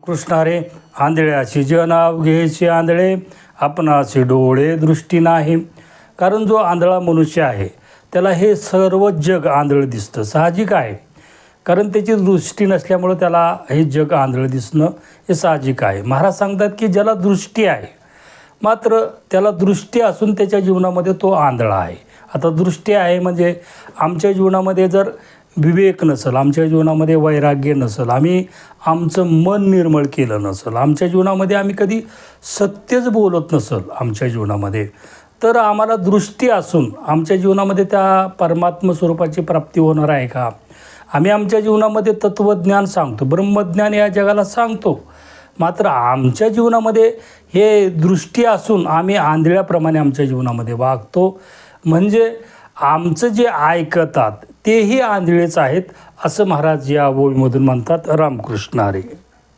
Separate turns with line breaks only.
कृष्णारे आंधळ्याची नाव घ्यायचे आंधळे आपणाचे डोळे दृष्टी नाही. कारण जो आंधळा मनुष्य आहे त्याला हे सर्व जग आंधळं दिसतं, साहजिक आहे. कारण त्याची दृष्टी नसल्यामुळं त्याला हे जग आंधळं दिसणं हे साहजिक आहे. महाराज सांगतात की ज्याला दृष्टी आहे मात्र त्याला दृष्टी असून त्याच्या जीवनामध्ये तो आंधळा आहे. आता दृष्टी आहे म्हणजे आमच्या जीवनामध्ये जर विवेक नसेल, आमच्या जीवनामध्ये वैराग्य नसेल, आम्ही आमचं मन निर्मळ केलं नसेल, आमच्या जीवनामध्ये आम्ही कधी सत्यच बोलत नसेल आमच्या जीवनामध्ये, तर आम्हाला दृष्टी असून आमच्या जीवनामध्ये त्या परमात्म स्वरूपाची प्राप्ती होणार आहे का? आम्ही आमच्या जीवनामध्ये तत्त्वज्ञान सांगतो, ब्रह्मज्ञान या जगाला सांगतो, मात्र आमच्या जीवनामध्ये हे दृष्टी असून आम्ही आंधळ्याप्रमाणे आमच्या जीवनामध्ये वागतो. म्हणजे आमचं जे ऐकतात तेही आंधळेच आहेत असं महाराज या ओळीमधून म्हणतात. रामकृष्ण हरी.